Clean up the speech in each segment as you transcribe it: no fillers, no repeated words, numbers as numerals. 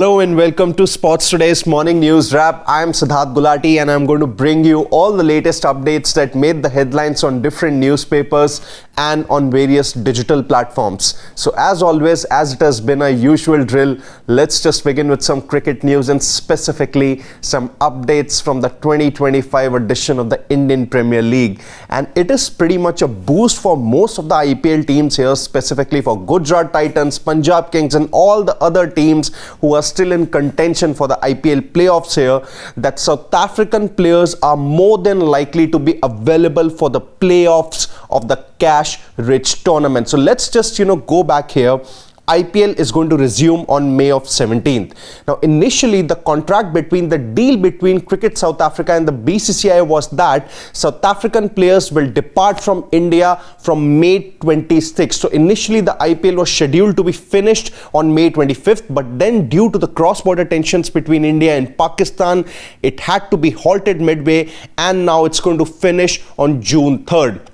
Hello and welcome to Sports Today's Morning News Wrap. I am Siddharth Gulati and I'm going to bring you all the latest updates that made the headlines on different newspapers and on various digital platforms. So as always, as it has been a usual drill, let's just begin with some cricket news and specifically some updates from the 2025 edition of the Indian Premier League. And it is pretty much a boost for most of the IPL teams here, specifically for Gujarat Titans, Punjab Kings and all the other teams who are still in contention for the IPL playoffs here, that South African players are more than likely to be available for the playoffs of the cash-rich tournament. So let's just, go back here. IPL is going to resume on May of 17th. Now, initially, the contract between the deal between Cricket South Africa and the BCCI was that South African players will depart from India from May 26th. So, initially, the IPL was scheduled to be finished on May 25th, but then due to the cross-border tensions between India and Pakistan, it had to be halted midway, and now it's going to finish on June 3rd.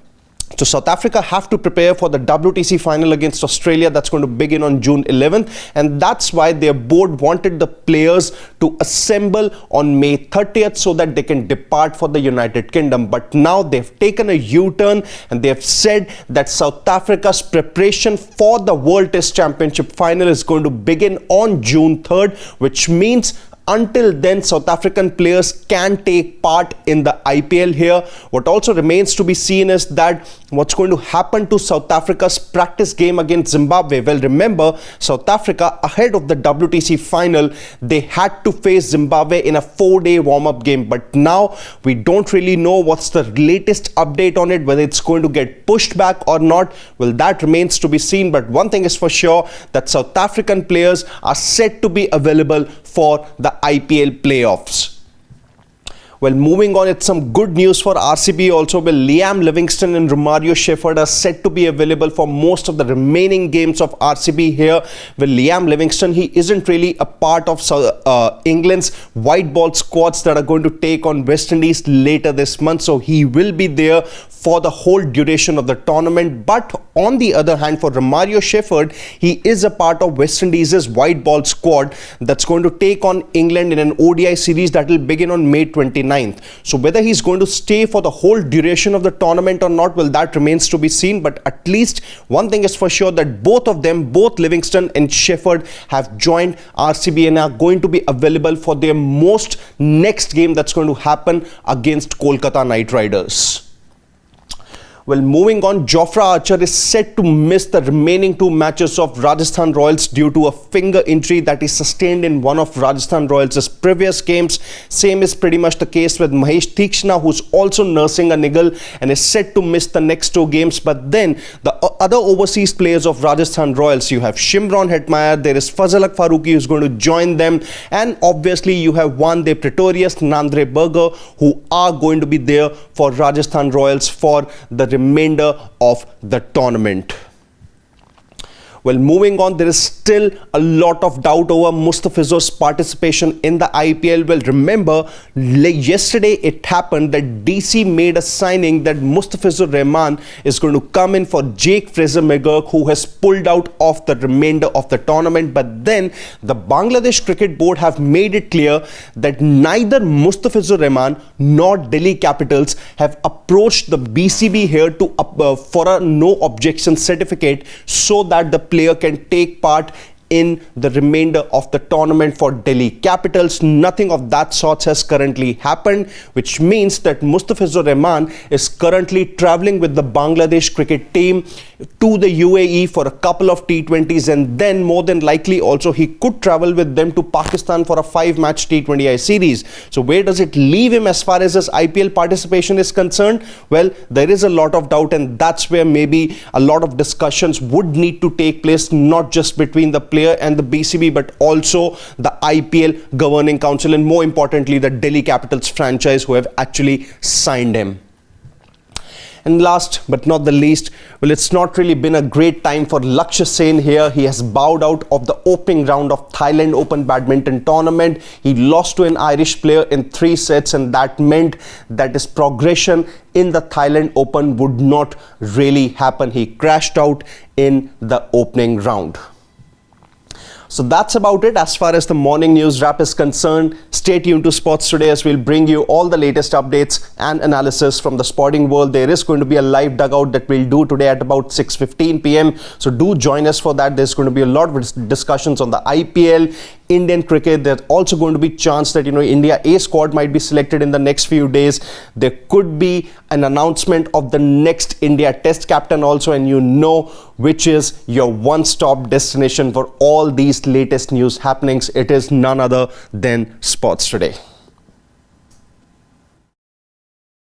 So South Africa have to prepare for the WTC final against Australia that's going to begin on June 11th, and that's why their board wanted the players to assemble on May 30th so that they can depart for the United Kingdom. But now they've taken a U-turn and they've said that South Africa's preparation for the World Test Championship final is going to begin on June 3rd, which means until then, South African players can take part in the IPL here. What also remains to be seen is that what's going to happen to South Africa's practice game against Zimbabwe. Well, remember, South Africa, ahead of the WTC final, they had to face Zimbabwe in a 4-day warm-up game. But now, we don't really know what's the latest update on it, whether it's going to get pushed back or not. Well, that remains to be seen. But one thing is for sure, that South African players are set to be available for the IPL playoffs. Well, moving on, it's some good news for RCB also. Well, Liam Livingstone and Romario Shepherd are set to be available for most of the remaining games of RCB here. Well, Liam Livingstone, he isn't really a part of England's white ball squads that are going to take on West Indies later this month. So he will be there for the whole duration of the tournament. But on the other hand, for Romario Shepherd, he is a part of West Indies' white ball squad that's going to take on England in an ODI series that will begin on May 29th. So whether he's going to stay for the whole duration of the tournament or not, well, that remains to be seen. But at least one thing is for sure, that both of them, both Livingstone and Shepherd, have joined RCB and are going to be available for their most next game that's going to happen against Kolkata Knight Riders. Well, moving on, Jofra Archer is set to miss the remaining 2 matches of Rajasthan Royals due to a finger injury that he sustained in one of Rajasthan Royals' previous games. Same is pretty much the case with Mahesh Theekshana, who's also nursing a niggle and is set to miss the next 2 games. But then the other overseas players of Rajasthan Royals, you have Shimron Hetmeyer, there is Fazalak Farooqi who's going to join them, and obviously you have Wande Pretorius, Nandre Berger, who are going to be there for Rajasthan Royals for the remainder of the tournament. Well, moving on, there is still a lot of doubt over Mustafizur's participation in the IPL. Well, remember, yesterday it happened that DC made a signing that Mustafizur Rahman is going to come in for Jake Fraser-McGurk, who has pulled out of the remainder of the tournament. But then the Bangladesh Cricket Board have made it clear that neither Mustafizur Rahman nor Delhi Capitals have approached the BCB here to for a no objection certificate so that the player can take part in the remainder of the tournament for Delhi Capitals. Nothing of that sort has currently happened, which means that Mustafizur Rahman is currently traveling with the Bangladesh cricket team to the UAE for a couple of T20s, and then more than likely also he could travel with them to Pakistan for a 5-match T20I series. So where does it leave him as far as his IPL participation is concerned? Well, there is a lot of doubt, and that's where maybe a lot of discussions would need to take place, not just between the player and the BCB, but also the IPL governing council, and more importantly the Delhi Capitals franchise who have actually signed him. And last but not the least, well, it's not really been a great time for Lakshya Sen here. He has bowed out of the opening round of Thailand Open Badminton tournament. He lost to an Irish player in 3 sets, and that meant that his progression in the Thailand Open would not really happen. He crashed out in the opening round. So that's about it as far as the morning news wrap is concerned. Stay tuned to Sports Today as we'll bring you all the latest updates and analysis from the sporting world. There is going to be a live dugout that we'll do today at about 6:15 p.m. So do join us for that. There's going to be a lot of discussions on the IPL, Indian cricket. There's also going to be chance that India A squad might be selected in the next few days. There could be an announcement of the next India Test captain also, and which is your one-stop destination for all these latest news happenings. It is none other than Sports Today.